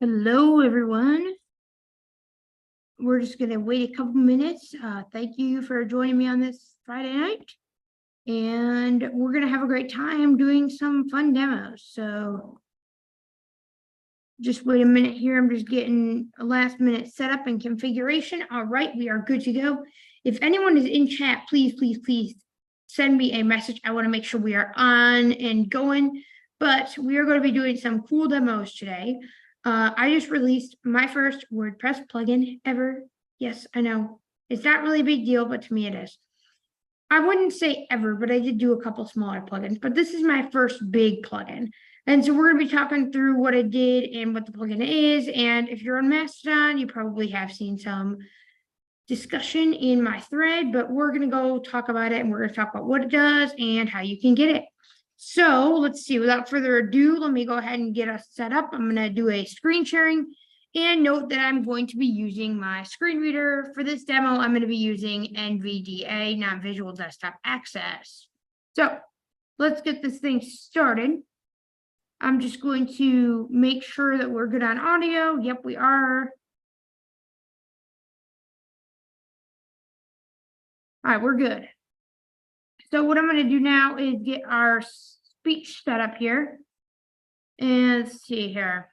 Hello, everyone. We're just going to wait a couple minutes. Thank you for joining me on this Friday night. And we're going to have a great time doing some fun demos. So just wait a minute here. I'm just getting a last minute setup and configuration. All right, we are good to go. If anyone is in chat, please send me a message. I want to make sure we are on and going. But we are going to be doing some cool demos today. I just released my first WordPress plugin ever. Yes, I know. It's not really a big deal, but to me it is. I wouldn't say ever, but I did do a couple smaller plugins, but this is my first big plugin. And so we're going to be talking through what I did and what the plugin is. And if you're on Mastodon, you probably have seen some discussion in my thread, but we're going to go talk about it and we're going to talk about what it does and how you can get it. So let's see, without further ado, let me go ahead and get us set up. I'm going to do a screen sharing and note that I'm going to be using my screen reader. For this demo, I'm going to be using NVDA, non-visual desktop access. So let's get this thing started. I'm just going to make sure that we're good on audio. Yep, we are. All right, we're good. So what I'm going to do now is get our speech set up here. And let's see here.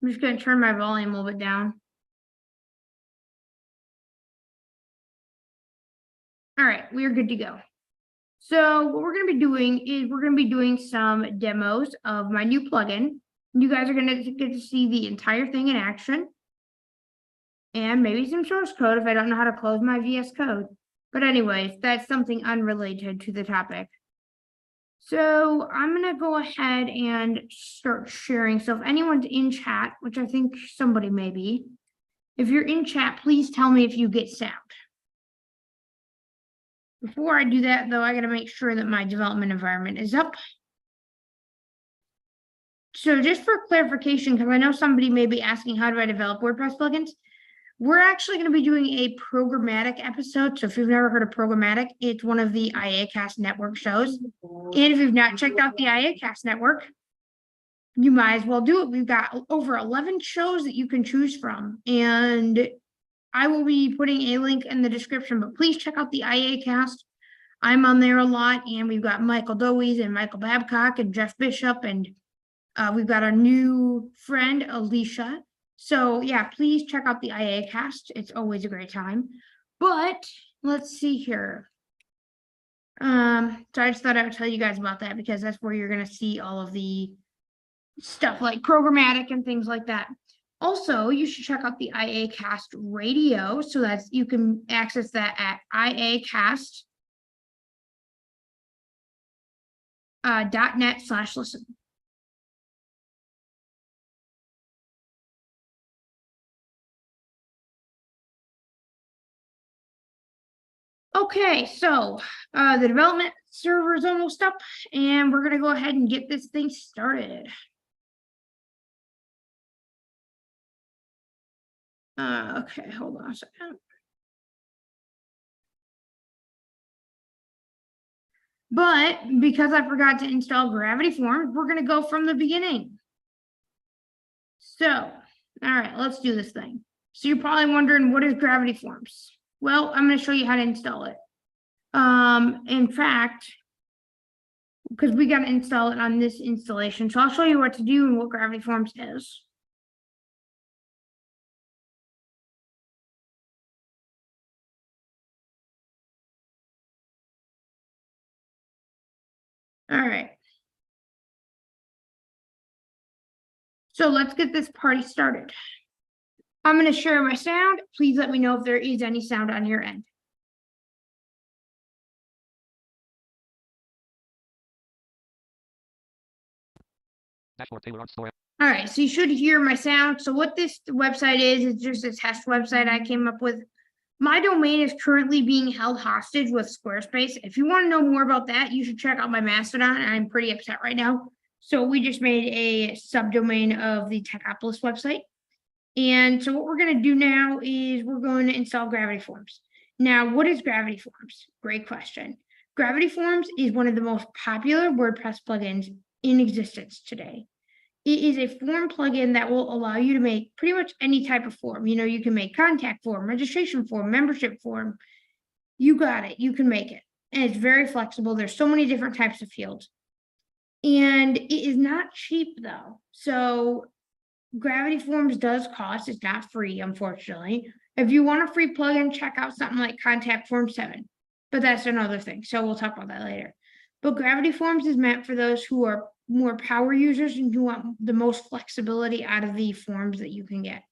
I'm just going to turn my volume a little bit down. All right, we are good to go. So what we're going to be doing is we're going to be doing some demos of my new plugin. You guys are going to get to see the entire thing in action. And maybe some source code if I don't know how to close my VS Code. But anyways, that's something unrelated to the topic. So I'm going to go ahead and start sharing. So if anyone's in chat, which I think somebody may be, if you're in chat, please tell me if you get sound. Before I do that, though, I got to make sure that my development environment is up. So just for clarification, because I know somebody may be asking, how do I develop WordPress plugins? We're actually going to be doing a programmatic episode. So if you've never heard of programmatic, it's one of the IACast network shows. And if you've not checked out the IACast network, you might as well do it. We've got over 11 shows that you can choose from. And I will be putting a link in the description, but please check out the IACast. I'm on there a lot. And we've got Michael Dowies and Michael Babcock and Jeff Bishop. And we've got our new friend, Alicia. So yeah, please check out the IACast. It's always a great time. But let's see here. So I just thought I would tell you guys about that because that's where you're going to see all of the stuff like programmatic and things like that. Also, you should check out the IACast radio. So that's, you can access that at iacast.net/listen. Okay, so the development server is almost up, and we're going to go ahead and get this thing started. Okay, hold on a second. But because I forgot to install Gravity Forms, we're going to go from the beginning. So, all right, let's do this thing. So you're probably wondering, what is Gravity Forms? Well, I'm going to show you how to install it. In fact, because we got to install it on this installation. So I'll show you what to do and what Gravity Forms is. All right. So let's get this party started. I'm going to share my sound. Please let me know if there is any sound on your end. All right, so you should hear my sound. So what this website is, it's just a test website I came up with. My domain is currently being held hostage with Squarespace. If you want to know more about that, you should check out my Mastodon. I'm pretty upset right now. So we just made a subdomain of the Techopolis website. And so what we're going to do now is we're going to install Gravity Forms. Now, what is Gravity Forms? Great question. Gravity Forms is one of the most popular WordPress plugins in existence today. It is a form plugin that will allow you to make pretty much any type of form. You know, you can make contact form, registration form, membership form. You got it. You can make it. And it's very flexible. There's so many different types of fields. And it is not cheap though. So Gravity Forms does cost. It's not free, unfortunately. If you want a free plugin, check out something like Contact Form 7. But that's another thing. So we'll talk about that later. But Gravity Forms is meant for those who are more power users and who want the most flexibility out of the forms that you can get.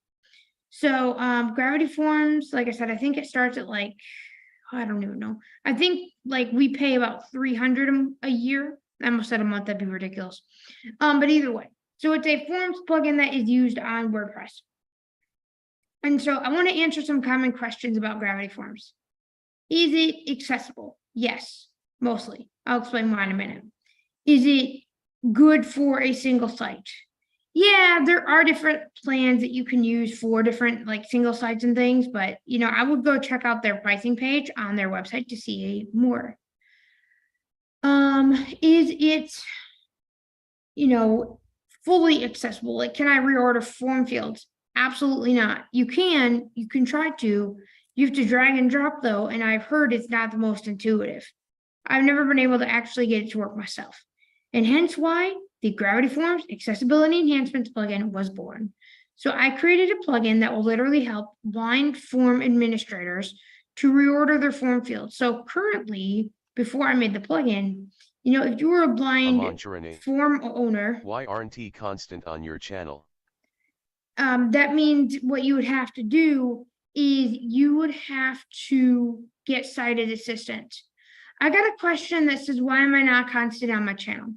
So Gravity Forms, like I said, I think it starts at like, I don't even know. I think like we pay about $300 a year. I almost said a month, that'd be ridiculous. But either way, so it's a forms plugin that is used on WordPress. And so I want to answer some common questions about Gravity Forms. Is it accessible? Yes, mostly. I'll explain why in a minute. Is it good for a single site? Yeah, there are different plans that you can use for different like single sites and things, but you know, I would go check out their pricing page on their website to see more. Is it, you know, fully accessible? Like, can I reorder form fields? Absolutely not. You can try to. You have to drag and drop though, and I've heard it's not the most intuitive. I've never been able to actually get it to work myself. And hence why the Gravity Forms Accessibility Enhancements plugin was born. So I created a plugin that will literally help blind form administrators to reorder their form fields. So currently, before I made the plugin, you know, if you were a blind form owner, why aren't you constant on your channel? That means what you would have to do is you would have to get sighted assistance. I got a question that says, why am I not constant on my channel?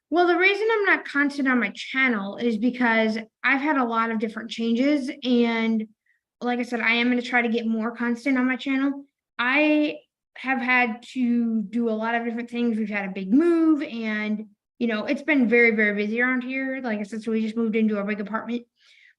Well, the reason I'm not constant on my channel is because I've had a lot of different changes. And like I said, I am going to try to get more constant on my channel. I have had to do a lot of different things. We've had a big move and, you know, it's been very, very busy around here. Like I said, so we just moved into a big apartment.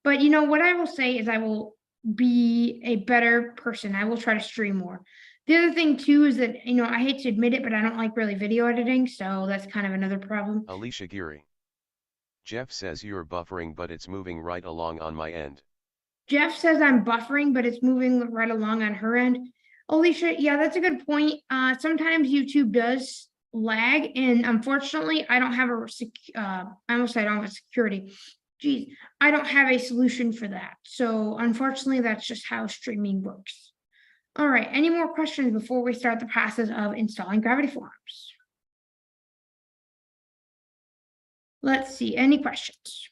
But, you know, what I will say is I will be a better person. I will try to stream more. The other thing too is that, you know, I hate to admit it, but I don't like really video editing, so that's kind of another problem. Alicia Geary. Jeff says you're buffering, but it's moving right along on my end. Jeff says I'm buffering, but it's moving right along on her end. Alicia, yeah, that's a good point. Sometimes YouTube does lag, and unfortunately, I don't have I almost said I don't have security. Geez, I don't have a solution for that. So unfortunately, that's just how streaming works. All right, any more questions before we start the process of installing Gravity Forms? Let's see, any questions?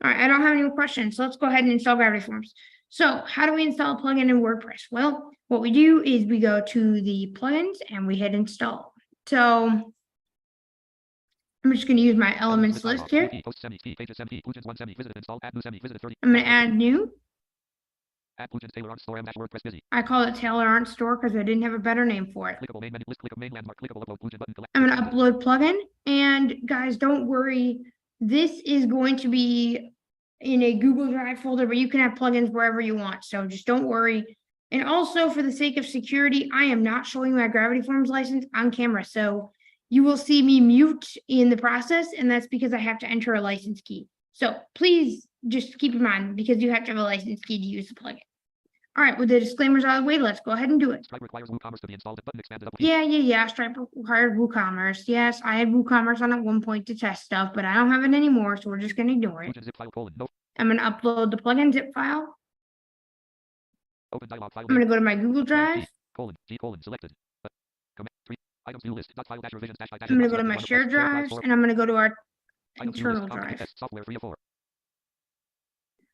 All right, I don't have any more questions. So let's go ahead and install Gravity Forms. So how do we install a plugin in WordPress? Well, what we do is we go to the plugins and we hit install. So I'm just going to use my elements list here. I'm going to add new. I call it Taylor Aren't Store because I didn't have a better name for it. I'm going to upload plugin. And guys, don't worry. This is going to be in a Google Drive folder, but you can have plugins wherever you want. So just don't worry. And also for the sake of security, I am not showing my Gravity Forms license on camera. So you will see me mute in the process, and that's because I have to enter a license key. So please just keep in mind, because you have to have a license key to use the plugin. All right, with the disclaimers out of the way, let's go ahead and do it. Stripe requires WooCommerce to be installed. The button expanded up. Yeah. Stripe required WooCommerce. Yes, I had WooCommerce on at one point to test stuff, but I don't have it anymore, so we're just going to ignore it. I'm going to upload the plugin zip file. Open dialog file. I'm going to go to my Google Drive. Selected. Items new list. File revisions. I'm going to go to my shared drives, and I'm going to go to our internal drive. Software 3 of 4.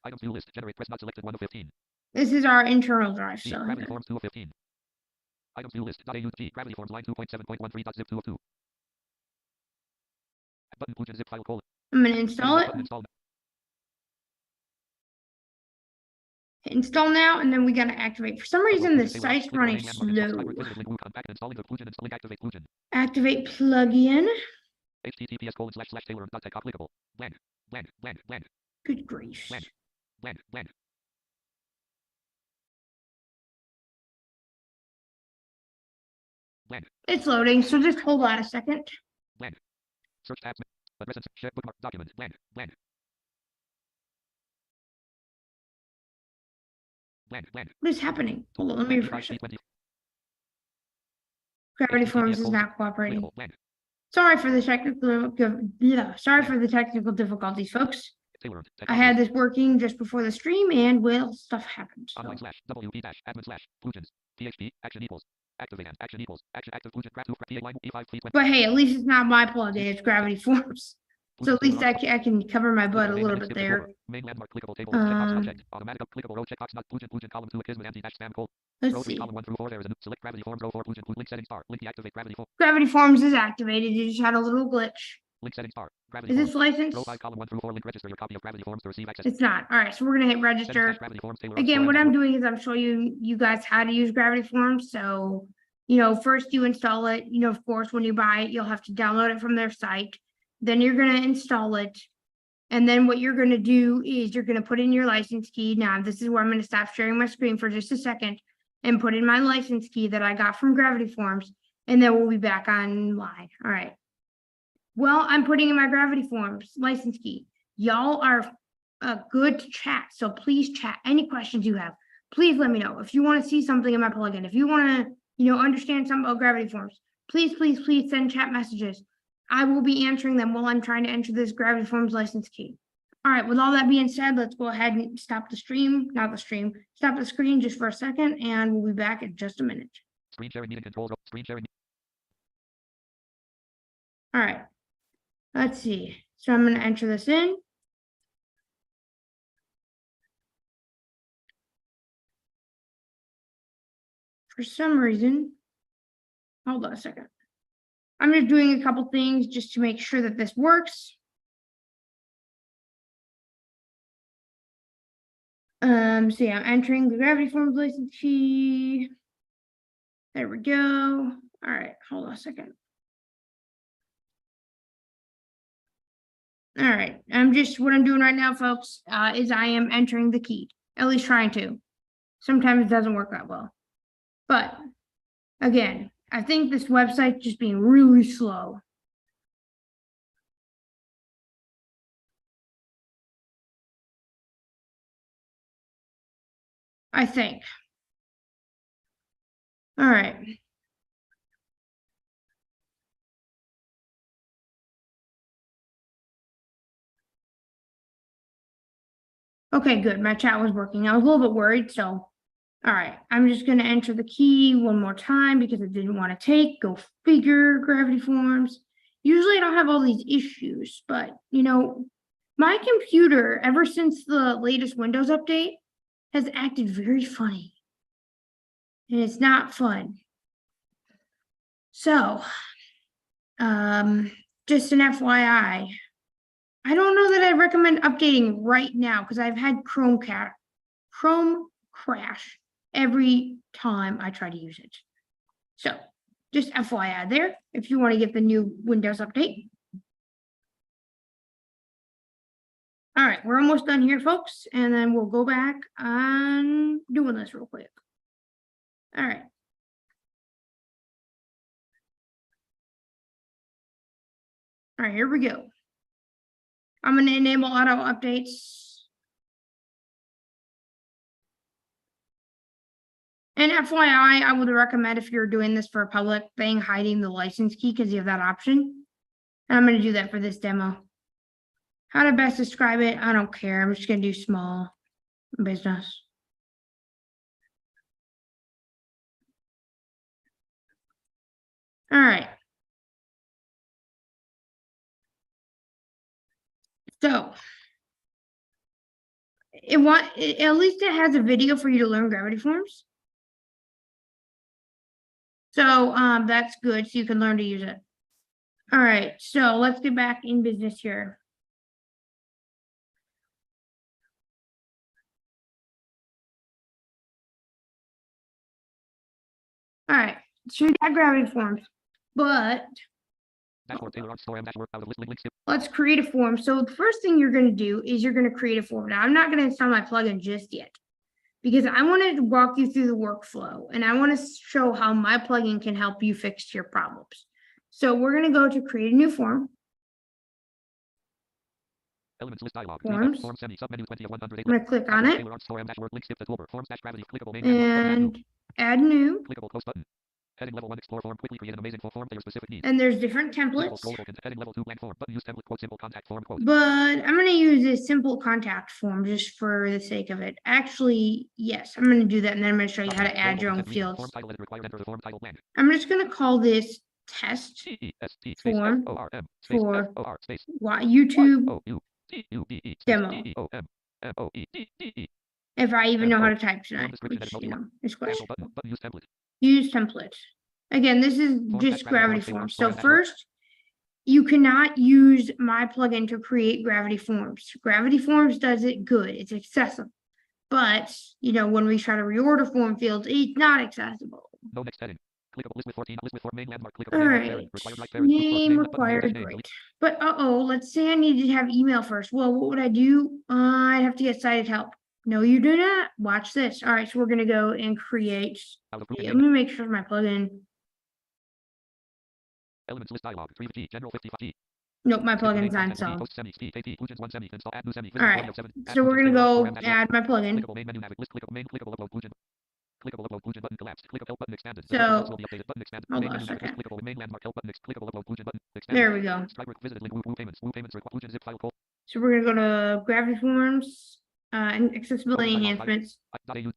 Items new list. Generate press not selected 1 of 15. This is our internal drive. So Gravity Forms 2 of 15. Items new list. .aug. Gravity Forms line 2.7.13.zip 2 of 2. Button zip file. I'm going to install it. Install now, and then we got to activate. For some reason, the site's running slow. Activate plugin. https://taylor.tech applicable. Blank. Good grief. Blank. It's loading, so just hold on a second. Search tabs. Address and share bookmark document. Blank. Blank. Blank. Blank. What is happening? Hold on, let me refresh it. Gravity HTTPS Forms is colon- not cooperating. clickable. Blank. Sorry for the technical difficulties, folks. Tailored. I had this working just before the stream, and well, stuff happened. So. Online slash WP dash admin slash plugins. PHP action equals. Activate and action equals. Action active plugin graph PA line E5 please. But hey, at least it's not my plugin, it's Gravity Forms. So at least I can cover my butt a little bit there. Main landmark clickable table checkbox object. Automatic clickable row checkbox not plugin column 2 akismet anti dash spam colon. Let's see. Column 1 through 4 there is a new select Gravity Forms row 4 plugin link settings bar. Link deactivate Gravity Forms. Gravity Forms is activated. You just had a little glitch. Link settings bar. Gravity Is this licensed? Row 5 column 1 through 4 link register your copy of Gravity Forms to receive access. It's not. All right, so we're gonna hit register. Again, what I'm doing is I'm showing you guys how to use Gravity Forms. So, first you install it. Of course, when you buy it, you'll have to download it from their site. Then you're gonna install it. And then what you're gonna do is you're gonna put in your license key. Now, this is where I'm gonna stop sharing my screen for just a second and put in my license key that I got from Gravity Forms, and then we'll be back online. All right. Well, I'm putting in my Gravity Forms license key. Y'all are good to chat, so please chat. Any questions you have, please let me know. If you want to see something in my plugin, if you want to, understand something about Gravity Forms, please send chat messages. I will be answering them while I'm trying to enter this Gravity Forms license key. All right, with all that being said, let's go ahead and stop the stream, stop the screen just for a second, and we'll be back in just a minute. Screen sharing meeting controls, screen sharing. All right. Let's see. So I'm going to enter this in. For some reason, hold on a second. I'm just doing a couple things just to make sure that this works. So yeah, I'm entering the Gravity Forms license key. There we go. All right, hold on a second. All right, what I'm doing right now, folks, is I am entering the key, at least trying to. Sometimes it doesn't work that well. But again, I think this website's just being really slow. I think. All right. Okay, good. My chat was working. I was a little bit worried, so all right. I'm just going to enter the key one more time because I didn't want to take. Go figure, Gravity Forms. Usually I don't have all these issues, but my computer, ever since the latest Windows update, has acted very funny. And it's not fun. So, just an FYI, I don't know that I recommend updating right now because I've had Chrome crash every time I try to use it. So just FYI there, if you want to get the new Windows update. All right, we're almost done here, folks, and then we'll go back on doing this real quick. All right. All right, here we go. I'm going to enable auto updates. And FYI, I would recommend if you're doing this for a public thing, hiding the license key because you have that option. And I'm going to do that for this demo. How to best describe it? I don't care. I'm just going to do small business. All right. So at least it has a video for you to learn Gravity Forms. So that's good. So you can learn to use it. All right. So let's get back in business here. All right. So we got Gravity Forms, but let's create a form. So the first thing you're going to do is you're going to create a form. Now, I'm not going to install my plugin just yet because I want to walk you through the workflow and I want to show how my plugin can help you fix your problems. So we're going to go to create a new form. Elements list dialog. Forms. Form semi submenu 20 of 108. I'm going to click on it Taylor store dashboard link skip the toolbar. Forms dash gravity clickable main landmark button and add new. clickable close button. Heading level 1 explore form quickly create an amazing form for your specific needs. And there's different Clickable templates. scroll token. Heading level 2 blank form button use template quote simple contact form quote. But I'm going to use a simple contact form just for the sake of it. Actually, yes, I'm going to do that, and then I'm going to show you how to add your own fields. Form title is required. Enter the form title blank. I'm just going to call this test form for YouTube demo. If I even know how to type tonight, which, you know, is questionable. Use template. Again, this is just Gravity Forms. So first, you cannot use my plugin to create Gravity Forms. Gravity Forms does it good. It's accessible. But, you know, when we try to reorder form fields, it's not accessible. No next heading. Clickable list with 14. List with form main landmark. Clickable All name right. required like parent. Name required. Great. But let's say I needed to have email first. Well, what would I do? I'd have to get sighted help. No, you do not. Watch this. All right, so we're gonna go and create. Let me make sure my plugin. Elements list dialog. 3G general 55G. Nope, my plugin's not installed. All right, so we're gonna go add my plugin. Clickable upload button collapsed. Click help button expanded. So, hold on a second. There we go. So we're gonna go to Gravity Forms and Accessibility Enhancements.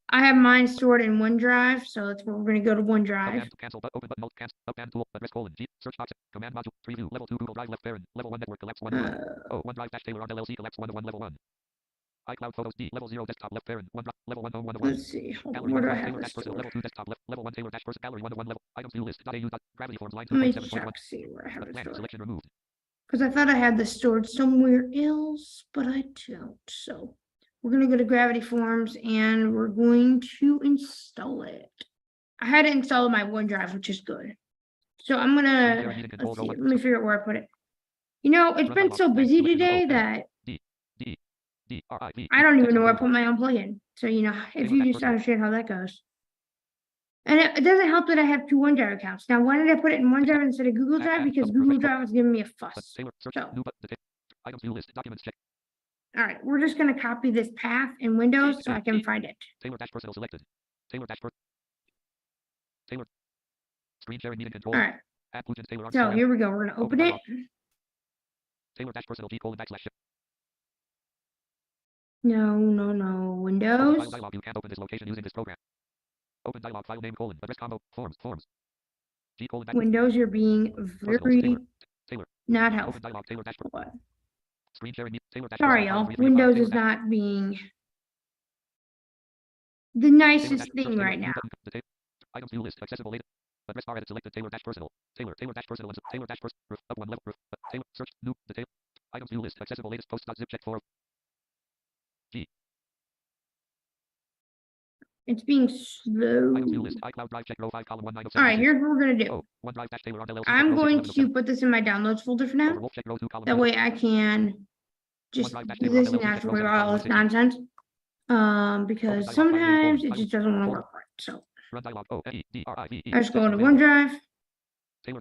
I have mine stored in OneDrive, so that's where we're gonna go to OneDrive. Cancel button, open button, alt, cancel, up and tool, address colon, G, search box, command module, preview, level 2 Google Drive left parent, level 1 network collapse 1 OneDrive dash Taylor on LLC collapse 1 level 1. iCloud Photos D level 0 desktop left parent 1 level 1 home 1 1. Let's see. Where do I have this stored? Level 2 desktop left level 1 Taylor dash person gallery 1 level items view list .au Gravity Forms line Let me 2.7.1. check, see where I have it stored. Selection removed. Because I thought I had this stored somewhere else, but I don't. So we're going to go to Gravity Forms and we're going to install it. I had it installed in my OneDrive, which is good. So I'm going to, let's see, let me figure out where I put it. You know, it's been so busy today that I don't even know where I put my own plugin. So, you know, if you just understand how that goes. And it doesn't help that I have 2 OneDrive accounts. Now, why did I put it in OneDrive instead of Google Drive? Because Google Drive was giving me a fuss. So, all right, we're just going to copy this path in Windows so I can find it. Taylor dash personal selected. Taylor dash Taylor. Screen sharing meeting control. All right. So here we go. We're going to open it. Taylor dash personal G colon backslash. No. Windows. File dialog. You can't open this location using this program. Open dialog file name colon address combo forms. G colon back. Windows, you're being very not helpful. Open dialog Taylor dash. What? Screen sharing Taylor dash. Sorry, y'all. Windows is not being the nicest thing right now. Items view list accessible later. Address bar edit selected Taylor dash personal. Taylor dash personal and Taylor dash personal. Up 1 level. Taylor search new detail. Items view list accessible latest post zip check for G. It's being slow. All right, here's what we're gonna do. I'm going to put this in my downloads folder for now. That way I can just do this and not worry about all this nonsense. Because sometimes it just doesn't want to work right. So I just go into OneDrive. It's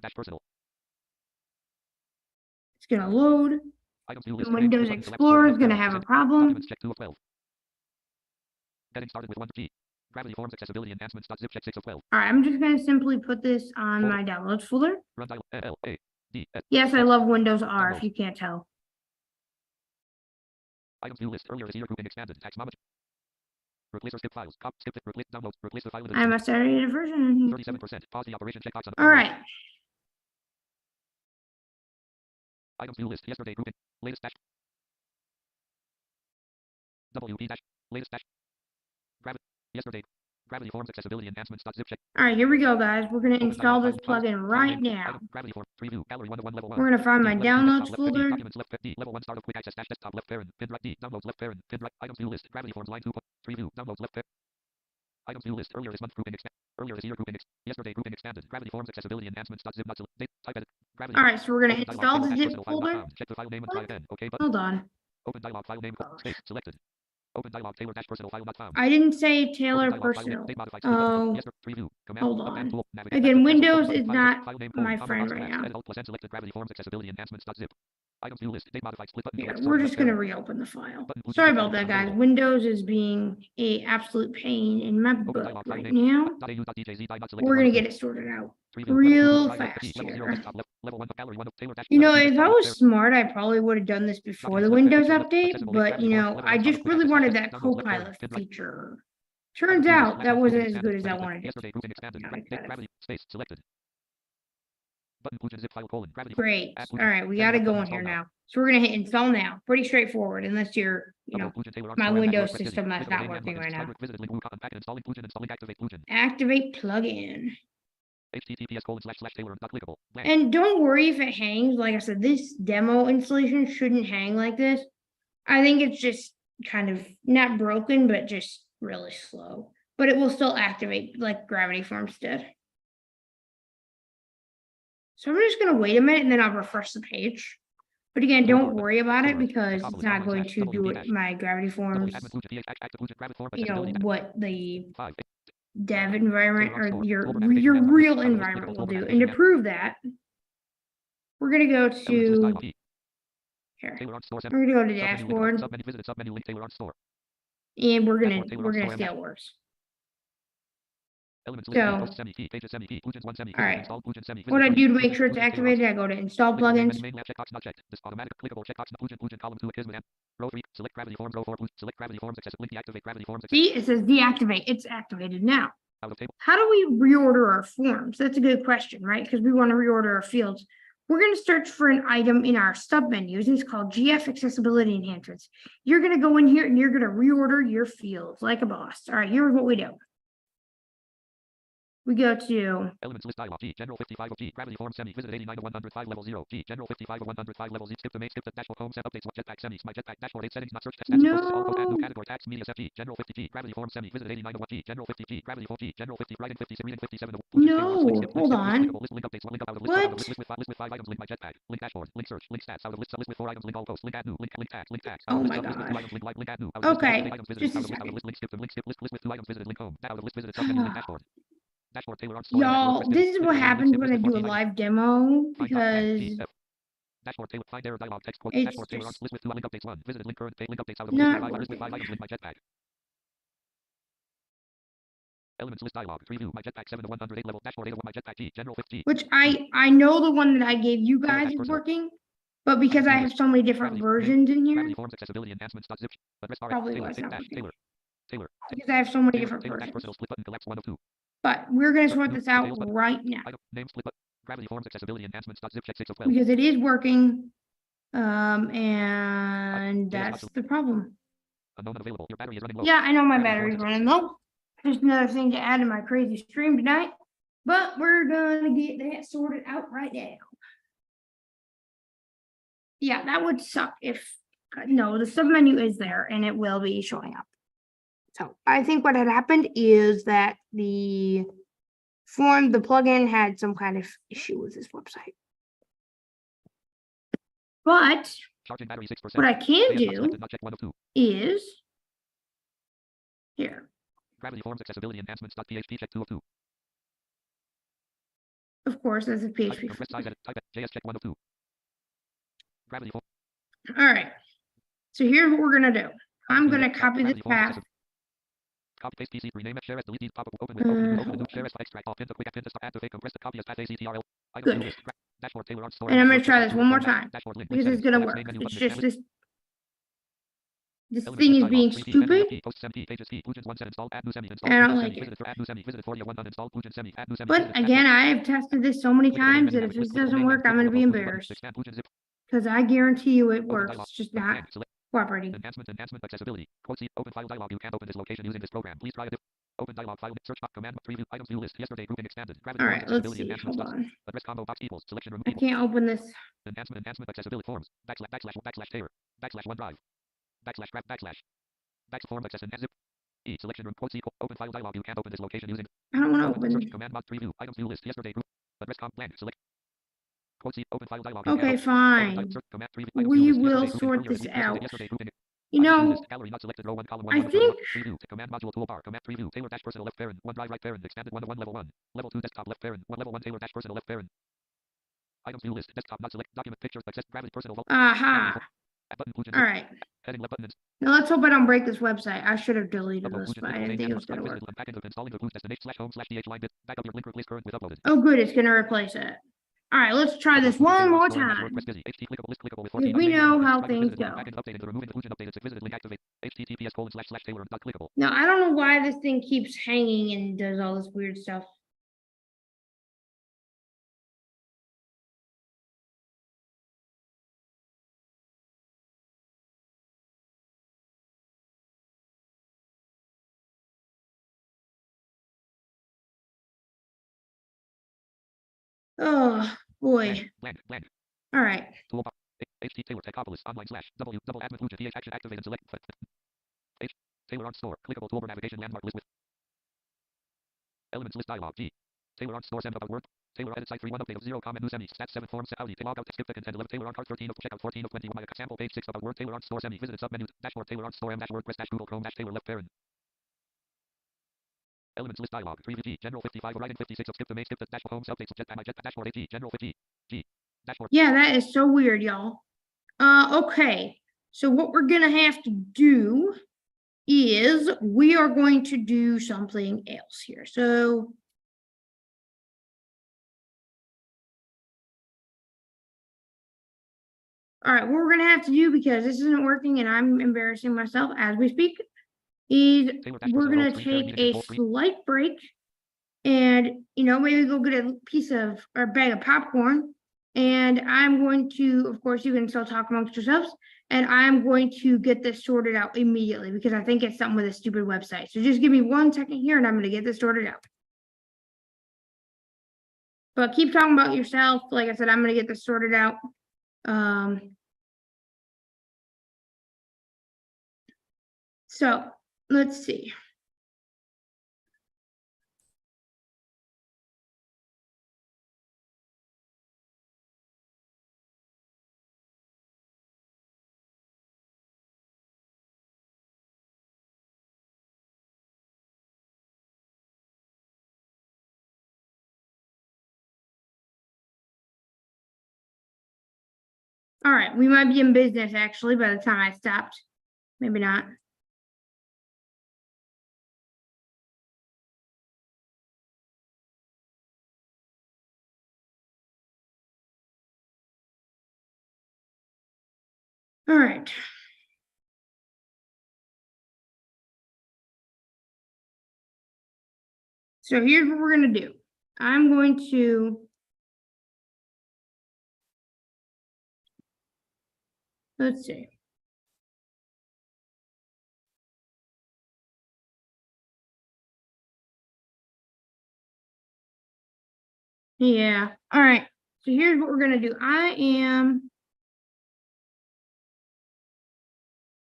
gonna load. And Windows Explorer is gonna have a problem. Getting started with 1G. Gravity Forms Accessibility Enhancements. Zip check 6 of 12. All right, I'm just going to simply put this on my downloads folder. Yes, I love Windows R, if you can't tell. Items view list earlier this year grouping expanded. Taxonomy. Replace or skip files. Skip it. Replace downloads. Replace the file. I must have a version. 37%. Pause the operation. Checkbox on. All right. Items view list. Yesterday grouping. Latest dash. WP dash. Latest dash. Yesterday. Gravity Forms Accessibility Enhancements. Zip check. All right, here we go, guys. We're going to install this plugin right now. Gravity Form preview gallery 1 level 1. We're going to find my downloads folder. Documents left D level 1 startup quick access dash desktop left parent pin right D downloads left parent pin right items view list Gravity Forms line 2 preview downloads left parent items view list earlier this month grouping earlier this year grouping yesterday grouping expanded Gravity Forms Accessibility Enhancements .zip date type edit Gravity. All right, so we're going to install the zip folder. Check the file name and try again. Okay, but hold on. Open dialog file name space selected. Open dialog Taylor dash personal file not found. I didn't say Taylor personal. Oh, hold on. Again, Windows is not my friend right now. Gravity Forms Accessibility Enhancements .zip. Items view list. Date modified. Split button. Here, Select we're sort just left gonna arrow. reopen the file. Button inclusion Sorry zip about file that, guys. unavailable. Windows is being a absolute pain in my Open butt dialog. File right name. now. .au.djz. Not selected. We're One gonna of two. get it sorted out Preview. real Level 2. fast Level 0 here. desktop left. Level 1 gallery 1 of Taylor dash. You know, Level 2 if desktop I left was smart, I probably would have done this before the select Windows section update, accessible link. but Gravity you forms. know, Level I 1 just quick really access wanted dash. that Downloads left parent. Copilot Pin right. feature. Items Turns view list. out that Last month wasn't grouping as good expanded. as I Planning link. wanted it. Yesterday grouping expanded. Now I got it. Gravity space selected. Button inclusion zip file colon. Gravity. Great. Add All inclusion. right, we Taylor got it button going install here now. now. So we're gonna hit install now. Pretty straightforward, unless you're, you know, Inclusion Taylor my Armstrong. Windows Quick busy. system that's Click not on working buttons. right now. Start visited link. Unpack and install inclusion. Installing activate inclusion. Activate plugin. https://taylor not clickable. Blank. And don't worry if it hangs. Like I said, this demo installation shouldn't hang like this. I think it's just kind of not broken, but just really slow. But it will still activate like Gravity Forms did. So I'm just gonna wait a minute and then I'll refresh the page. But again, don't worry about it because it's not going to do it my Gravity Forms, you know, what the dev environment or your real environment will do. And to prove that, we're gonna go to here. We're gonna go to dashboard, and we're gonna see how it works. So, all right. What I do to make sure it's activated, I go to install plugins. See, it says deactivate. It's activated now. How do we reorder our forms? That's a good question, right? Because we want to reorder our fields. We're going to search for an item in our submenus. It's called GF Accessibility Enhancements. You're going to go in here and you're going to reorder your fields like a boss. All right, here's what we do. We go to Elements list dialog. G general 55 of G gravity form semi visit 89 of 105 level 0 G general 55 of 105 level 0 skip the main skip the dashboard home set updates jetpack semis my jetpack dashboard 8 settings not search text no. focus all post add new category tags media set G general 50 G gravity form semi visit 89 of 1 G general 50 G gravity form G general 50 writing 50 reading 57 of No, hold on. list link updates link out of list What? out of list with 5 items link my jetpack link dashboard link search link stats out of list with 4 items link all posts link add new link tags Oh my list with 2 god. items link add new Okay, items visited just a out of second. list skip them link skip list with 2 items visited link home out of list visited submenu link dashboard. Dashboard Taylor Y'all, this is what happens when I do a live demo because Dashboard Taylor find error dialog text quote it's dashboard Taylor just list with 2 link updates 1 visited link current link updates out of not list with 5 items link my jetpack elements list dialog preview my jetpack 7 to 108 level dashboard 8 of my jetpack G general 50 which I know the one that I gave you guys is working, but because I have so many different versions in here, Gravity Forms Accessibility Enhancements zip address probably why it's not working. Taylor Because I have so many different versions. personal split button collapse 1 of 2 But we're gonna sort this out right now name split button Gravity Forms Accessibility Enhancements zip check 6 of 12 because it is working, and that's the problem. unknown available your battery is running low. Yeah, I know my battery's running low. Just another thing to add to my crazy stream tonight, but we're gonna get that sorted out right now. Yeah, that would suck if, no, the submenu is there and it will be showing up. So I think what had happened is that the plugin had some kind of issue with this website. But what I can do is here. Gravity Forms Accessibility Enhancements.php check 2 of 2. Of course, that's a PHP. Type JS check 1 of 2. Gravity Form. All right. So here's what we're gonna do. I'm gonna copy this path. Copy paste PC rename it share as delete these pop up open with open new share as extract off pin to quick pin to start add to fake compress the copy as path ACTRL. Good. Dashboard Taylor store. And I'm gonna try this one more time because it's gonna work. It's just this thing is being stupid. And I don't like it. But again, I have tested this so many times that if this doesn't work, I'm gonna be embarrassed. Because I guarantee you it works. It's just not cooperating. Enhancement accessibility. Quote see open file dialog. You can't open this location using this program. Please try it. Open dialog file search box command preview items view list yesterday grouping expanded. All right, let's see. Hold on. Address combo box equals selection remove. I can't open this. Enhancement accessibility forms backslash Taylor OneDrive form access and zip selection room quotes equal open file dialog. You can't open this location using. I don't want to open search command box preview items view list yesterday group address comp blank select. Open file dialog. Okay, fine. We will sort this out. You know, I think command module toolbar command preview Taylor dash personal left parent OneDrive right parent expanded 1 to 1 level 1 level 2 desktop left parent 1 level 1 Taylor dash personal left parent Items view list. Desktop not select. Document pictures. Access gravity personal. Aha. Button inclusion. All right. Heading left button. Now let's hope I don't break this website. I should have deleted Upload this, inclusion. but I didn't think it was going to work. Unpackage of installing the destination /home/dh line bit. Back up your link replace current with uploaded. Oh, good. It's going to replace it. All right. Let's try this one more time. We know how things go. Now, I don't know why this thing keeps hanging and does all this weird stuff. Oh, boy. All right. Taylor Techopolis online /w double admin inclusion th action activate and select Taylor Art Store clickable toolbar navigation landmark list with elements list dialog G Taylor Art Store send about work Taylor edit site 3 1 update of 0 comment new semi stats 7 forms Audi log out skip the content 11 Taylor Art card 13 of checkout 14 of 21 sample page 6 about work Taylor Art Store semi visited submenu dashboard Taylor Art Store m WordPress Google Chrome Taylor left parent elements list dialog preview G general 55 writing 56 of skip the main skip the dash home updates jetpack dashboard G general 50 G dashboard. Yeah, that is so weird, y'all. Okay, so what we're gonna have to do is we are going to do something else here. So all right, what we're gonna have to do, because this isn't working and I'm embarrassing myself as we speak, is we're gonna take a slight break and, you know, maybe go get a piece of or a bag of popcorn. And I'm going to, of course, you can still talk amongst yourselves, and I'm going to get this sorted out immediately because I think it's something with a stupid website. So just give me 1 second here and I'm going to get this sorted out. But keep talking about yourself. Like I said, I'm going to get this sorted out. So let's see. All right, we might be in business actually by the time I stopped. Maybe not. All right. So here's what we're going to do. I'm going to let's see. Yeah. All right. So here's what we're going to do. I'm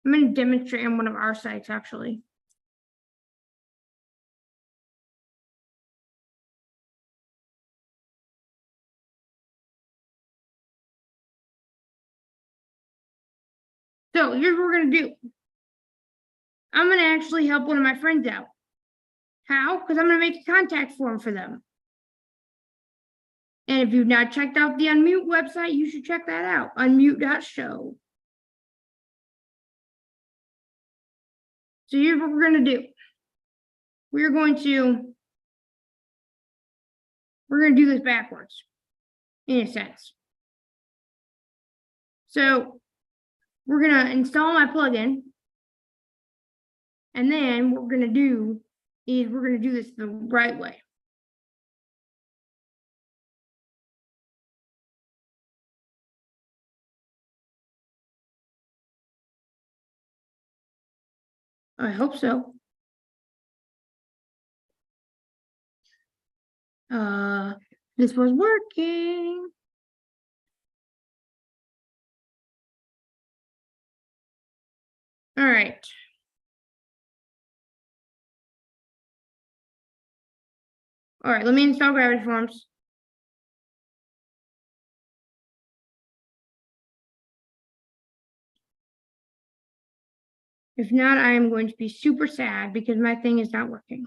going to demonstrate on one of our sites, actually. So here's what we're going to do. I'm going to actually help one of my friends out. How? Because I'm going to make a contact form for them. And if you've not checked out the Unmute website, you should check that out. Unmute.show. So here's what we're going to do. We're going to do this backwards, in a sense. So we're going to install my plugin. And then what we're going to do is we're going to do this the right way. I hope so. This was working. All right. All right, let me install Gravity Forms. If not, I am going to be super sad because my thing is not working.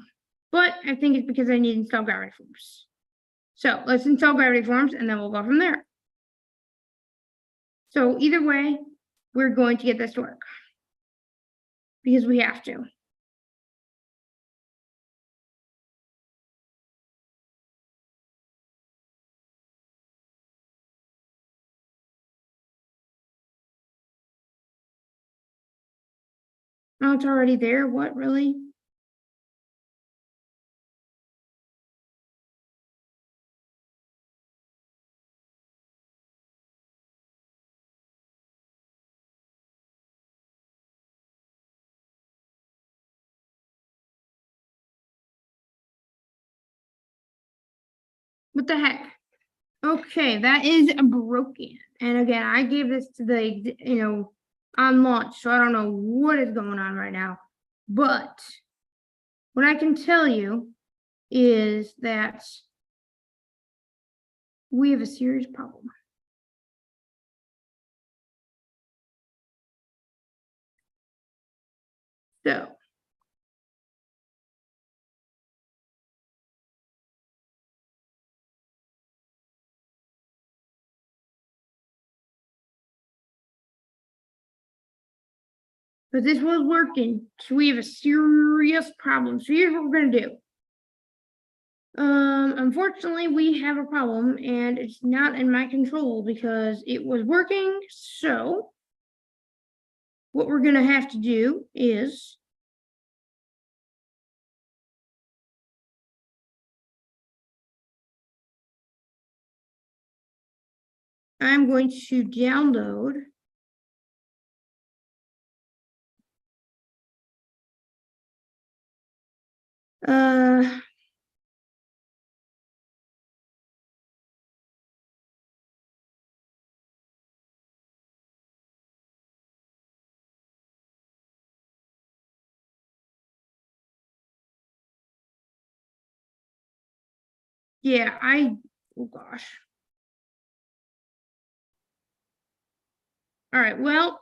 But I think it's because I need to install Gravity Forms. So let's install Gravity Forms and then we'll go from there. So either way, we're going to get this to work because we have to. Oh, it's already there. What, really? What the heck? Okay, that is broken. And again, I gave this to the, on launch, so I don't know what is going on right now. But what I can tell you is that we have a serious problem. So but this was working, so we have a serious problem. So here's what we're gonna do. Unfortunately, we have a problem, and it's not in my control because it was working. So what we're gonna have to do is I'm going to download yeah, oh gosh. All right, well,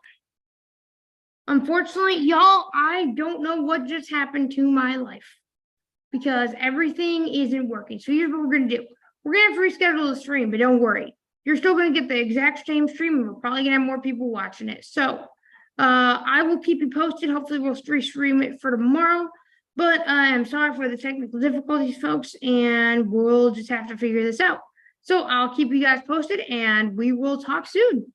unfortunately, y'all, I don't know what just happened to my life because everything isn't working. So here's what we're gonna do. We're gonna have to reschedule the stream, but don't worry. You're still gonna get the exact same stream, and we're probably gonna have more people watching it. So I will keep you posted. Hopefully we'll restream it for tomorrow. But I'm sorry for the technical difficulties, folks, and we'll just have to figure this out. So I'll keep you guys posted, and we will talk soon.